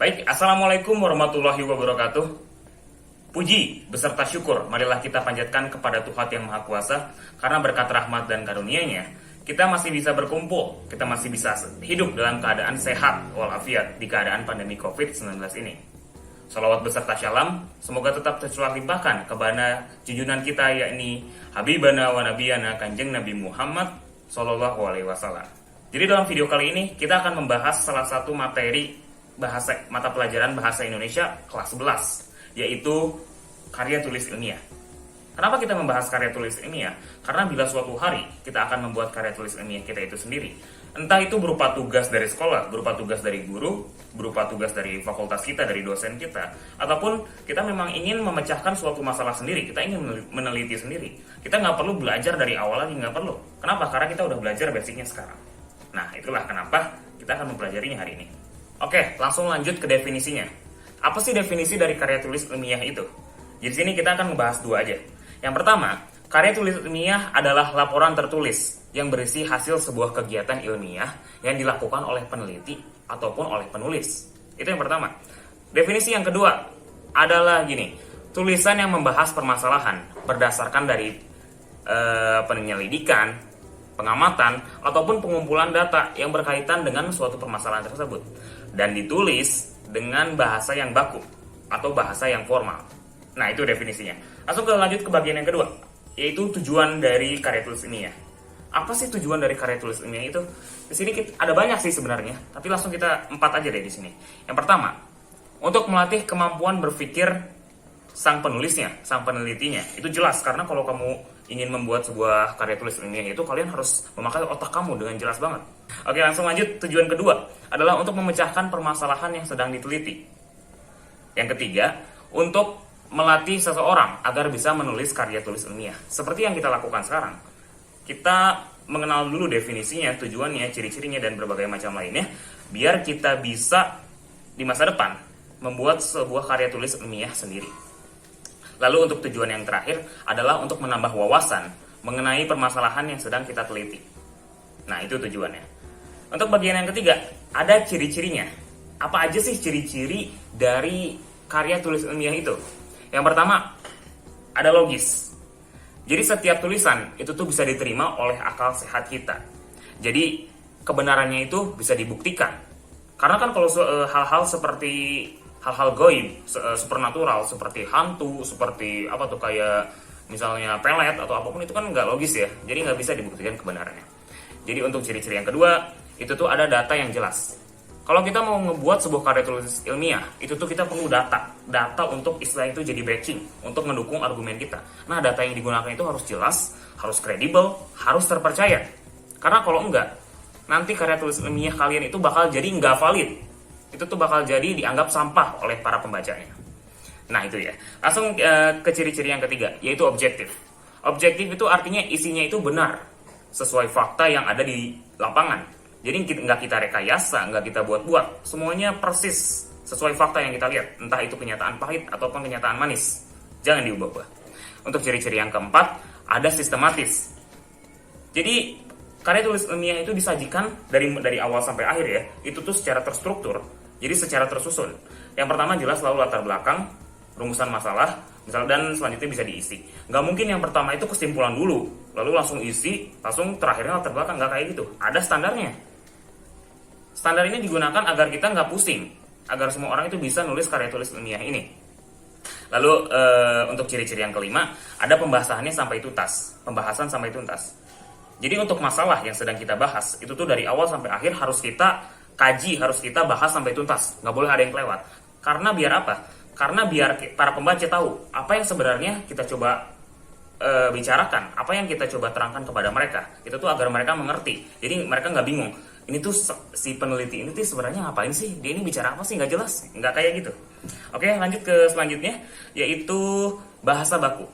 Baik, Assalamualaikum warahmatullahi wabarakatuh. Puji beserta syukur, marilah kita panjatkan kepada Tuhan Yang Maha Kuasa, karena berkat rahmat dan karunia-Nya, kita masih bisa berkumpul, kita masih bisa hidup dalam keadaan sehat walafiat di keadaan pandemi COVID-19 ini. Salawat beserta syalam, semoga tetap tercurah limpahkan kepada junjungan kita, yakni Habibana wa Nabiyana Kanjeng Nabi Muhammad Sallallahu Alaihi Wasallam. Jadi dalam video kali ini, kita akan membahas salah satu materi mata pelajaran bahasa Indonesia kelas 11, yaitu karya tulis ilmiah. Kenapa kita membahas karya tulis ilmiah? Karena bila suatu hari kita akan membuat karya tulis ilmiah kita itu sendiri, entah itu berupa tugas dari sekolah, berupa tugas dari guru, berupa tugas dari fakultas kita, dari dosen kita, ataupun kita memang ingin memecahkan suatu masalah sendiri, kita ingin meneliti sendiri, kita nggak perlu belajar dari awal lagi, nggak perlu. Kenapa? Karena kita udah belajar basicnya sekarang. Nah, itulah kenapa kita akan mempelajarinya hari ini. Oke, langsung lanjut ke definisinya. Apa sih definisi dari karya tulis ilmiah itu? Di sini kita akan membahas dua aja. Yang pertama, karya tulis ilmiah adalah laporan tertulis yang berisi hasil sebuah kegiatan ilmiah yang dilakukan oleh peneliti ataupun oleh penulis. Itu yang pertama. Definisi yang kedua adalah gini, tulisan yang membahas permasalahan berdasarkan dari penyelidikan, pengamatan, ataupun pengumpulan data yang berkaitan dengan suatu permasalahan tersebut, dan ditulis dengan bahasa yang baku atau bahasa yang formal. Nah, itu definisinya. Langsung lanjut ke bagian yang kedua, yaitu tujuan dari karya tulis ilmiah. Apa sih tujuan dari karya tulis ilmiah itu? Di sini ada banyak sih sebenarnya, tapi langsung kita 4 aja deh di sini. Yang pertama, untuk melatih kemampuan berpikir sang penulisnya, sang penelitinya. Itu jelas, karena kalau kamu ingin membuat sebuah karya tulis ilmiah itu, kalian harus memakai otak kamu dengan jelas banget. Oke, langsung lanjut. Tujuan kedua adalah untuk memecahkan permasalahan yang sedang diteliti. Yang ketiga, untuk melatih seseorang agar bisa menulis karya tulis ilmiah. Seperti yang kita lakukan sekarang. Kita mengenal dulu definisinya, tujuannya, ciri-cirinya, dan berbagai macam lainnya, biar kita bisa di masa depan membuat sebuah karya tulis ilmiah sendiri. Lalu untuk tujuan yang terakhir adalah untuk menambah wawasan mengenai permasalahan yang sedang kita teliti. Nah, itu tujuannya. Untuk bagian yang ketiga, ada ciri-cirinya. Apa aja sih ciri-ciri dari karya tulis ilmiah itu? Yang pertama, ada logis. Jadi setiap tulisan itu tuh bisa diterima oleh akal sehat kita. Jadi kebenarannya itu bisa dibuktikan. Karena kan kalau hal-hal seperti hal-hal goib, supernatural, seperti hantu, seperti apa tuh, kayak misalnya pelet atau apapun, itu kan nggak logis ya. Jadi nggak bisa dibuktikan kebenarannya. Jadi untuk ciri-ciri yang kedua, itu tuh ada data yang jelas. Kalau kita mau ngebuat sebuah karya tulis ilmiah, itu tuh kita perlu data. Data untuk istilah itu jadi backing, untuk mendukung argumen kita. Nah, data yang digunakan itu harus jelas, harus kredibel, harus terpercaya. Karena kalau enggak, nanti karya tulis ilmiah kalian itu bakal jadi nggak valid. Itu tuh bakal jadi dianggap sampah oleh para pembacanya. Nah, itu ya. Langsung ke ciri-ciri yang ketiga, yaitu objektif. Objektif itu artinya isinya itu benar, sesuai fakta yang ada di lapangan. Jadi nggak kita rekayasa, nggak kita buat-buat. Semuanya persis sesuai fakta yang kita lihat. Entah itu kenyataan pahit ataupun kenyataan manis. Jangan diubah-ubah. Untuk ciri-ciri yang keempat, ada sistematis. Jadi karya tulis ilmiah itu disajikan dari awal sampai akhir ya. Itu tuh secara terstruktur. Jadi secara tersusun. Yang pertama jelas lalu latar belakang, rumusan masalah, dan selanjutnya bisa diisi. Nggak mungkin yang pertama itu kesimpulan dulu, lalu langsung isi, langsung terakhirnya latar belakang. Nggak kayak gitu. Ada standarnya. Standar ini digunakan agar kita nggak pusing, agar semua orang itu bisa nulis karya tulis ilmiah ini. Lalu untuk ciri-ciri yang kelima, ada pembahasannya sampai tuntas. Pembahasan sampai tuntas. Jadi untuk masalah yang sedang kita bahas, itu tuh dari awal sampai akhir harus kita kaji, harus kita bahas sampai tuntas. Nggak boleh ada yang kelewat. Karena biar apa? Karena biar para pembaca tahu apa yang sebenarnya kita coba bicarakan, apa yang kita coba terangkan kepada mereka. Itu tuh agar mereka mengerti. Jadi mereka nggak bingung. Ini tuh si peneliti ini tuh sebenarnya ngapain sih? Dia ini bicara apa sih? Nggak jelas. Nggak kayak gitu. Oke, lanjut ke selanjutnya, yaitu bahasa baku.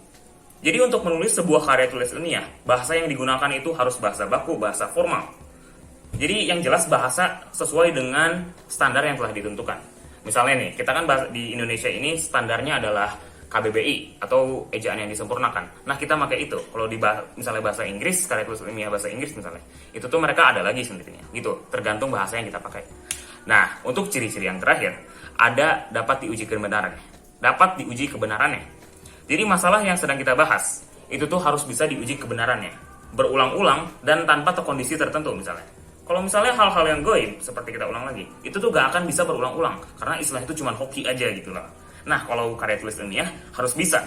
Jadi untuk menulis sebuah karya tulis ilmiah, bahasa yang digunakan itu harus bahasa baku, bahasa formal. Jadi yang jelas bahasa sesuai dengan standar yang telah ditentukan. Misalnya nih, kita kan di Indonesia ini standarnya adalah KBBI atau ejaan yang disempurnakan. Nah, kita pakai itu. Kalau di misalnya bahasa Inggris, karya tulis ilmiah bahasa Inggris misalnya, itu tuh mereka ada lagi sendirinya. Gitu, tergantung bahasa yang kita pakai. Nah, untuk ciri-ciri yang terakhir, ada dapat diuji kebenarannya. Dapat diuji kebenarannya. Jadi masalah yang sedang kita bahas, itu tuh harus bisa diuji kebenarannya. Berulang-ulang dan tanpa kondisi tertentu misalnya. Kalau misalnya hal-hal yang goib, seperti kita ulang lagi, itu tuh gak akan bisa berulang-ulang. Karena istilah itu cuma hoki aja gitu loh. Nah, kalau karya tulis ilmiah harus bisa.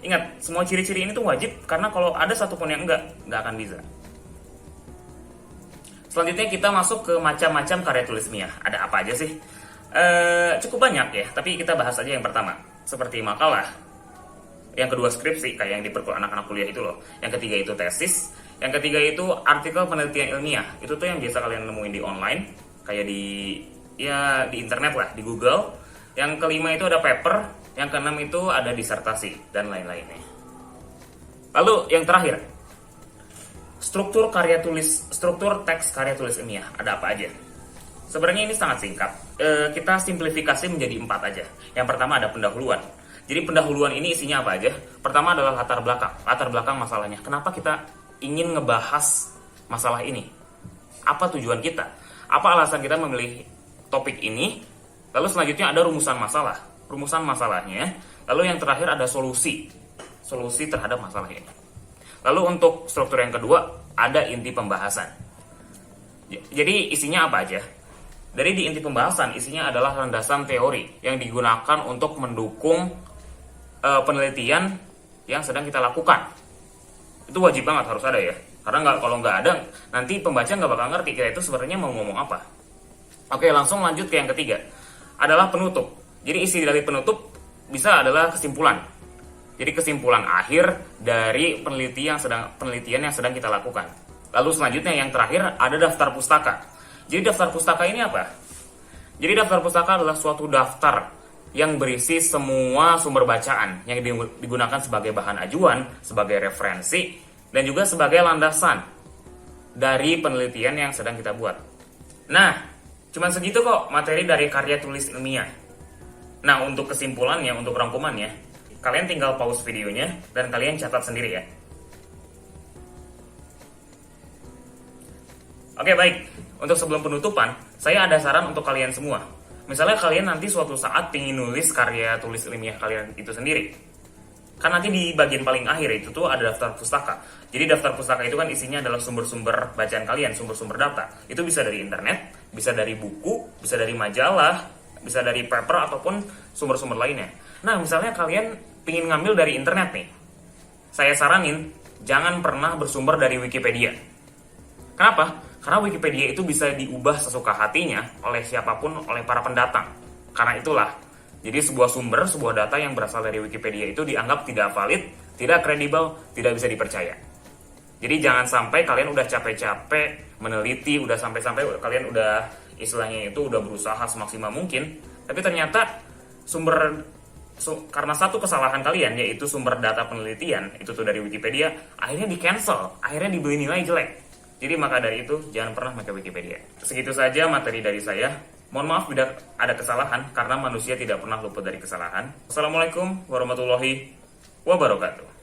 Ingat, semua ciri-ciri ini tuh wajib, karena kalau ada satupun yang enggak akan bisa. Selanjutnya kita masuk ke macam-macam karya tulis ilmiah. Ada apa aja sih? Cukup banyak ya, tapi kita bahas aja yang pertama. Seperti makalah. Yang kedua skripsi, kayak yang di anak-anak kuliah itu loh. Yang ketiga itu tesis. Yang ketiga itu artikel penelitian ilmiah. Itu tuh yang biasa kalian nemuin di online, kayak di internet lah, di Google. Yang kelima itu ada paper, yang keenam itu ada disertasi dan lain-lainnya. Lalu yang terakhir, struktur teks karya tulis ilmiah. Ada apa aja? Sebenarnya ini sangat singkat. Kita simplifikasi menjadi 4 aja. Yang pertama ada pendahuluan. Jadi pendahuluan ini isinya apa aja? Pertama adalah latar belakang masalahnya. Kenapa kita ingin ngebahas masalah ini? Apa tujuan kita? Apa alasan kita memilih topik ini? Lalu selanjutnya ada rumusan masalahnya. Lalu yang terakhir ada solusi terhadap masalah ini. Lalu untuk struktur yang kedua ada inti pembahasan. Jadi isinya apa aja? Dari di inti pembahasan isinya adalah landasan teori yang digunakan untuk mendukung penelitian yang sedang kita lakukan. Itu wajib banget harus ada ya. Karena kalau nggak ada, nanti pembaca nggak bakal ngerti kita itu sebenarnya mau ngomong apa. Oke, langsung lanjut ke yang ketiga. Adalah penutup. Jadi isi dari penutup bisa adalah kesimpulan. Jadi kesimpulan akhir dari penelitian yang sedang kita lakukan. Lalu selanjutnya yang terakhir ada daftar pustaka. Jadi daftar pustaka ini apa? Jadi daftar pustaka adalah suatu daftar yang berisi semua sumber bacaan yang digunakan sebagai bahan ajuan, sebagai referensi, dan juga sebagai landasan dari penelitian yang sedang kita buat. Nah, cuman segitu kok materi dari karya tulis ilmiah. Nah, untuk kesimpulannya, untuk rangkumannya, kalian tinggal pause videonya dan kalian catat sendiri ya. Oke, baik. Untuk sebelum penutupan, saya ada saran untuk kalian semua. Misalnya kalian nanti suatu saat ingin nulis karya tulis ilmiah kalian itu sendiri. Kan nanti di bagian paling akhir itu tuh ada daftar pustaka. Jadi daftar pustaka itu kan isinya adalah sumber-sumber bacaan kalian, sumber-sumber data. Itu bisa dari internet, bisa dari buku, bisa dari majalah, bisa dari paper ataupun sumber-sumber lainnya. Nah, misalnya kalian ingin ngambil dari internet nih. Saya saranin jangan pernah bersumber dari Wikipedia. Kenapa? Karena Wikipedia itu bisa diubah sesuka hatinya oleh siapapun, oleh para pendatang. Karena itulah, jadi sebuah sumber, sebuah data yang berasal dari Wikipedia itu dianggap tidak valid, tidak kredibel, tidak bisa dipercaya. Jadi jangan sampai kalian udah capek-capek meneliti, udah sampai-sampai kalian udah istilahnya itu udah berusaha semaksimal mungkin, tapi ternyata karena satu kesalahan kalian, yaitu sumber data penelitian, itu tuh dari Wikipedia, akhirnya di-cancel, akhirnya diberi nilai jelek. Jadi maka dari itu jangan pernah pakai Wikipedia. Segitu saja materi dari saya. Mohon maaf bila ada kesalahan karena manusia tidak pernah luput dari kesalahan. Assalamualaikum warahmatullahi wabarakatuh.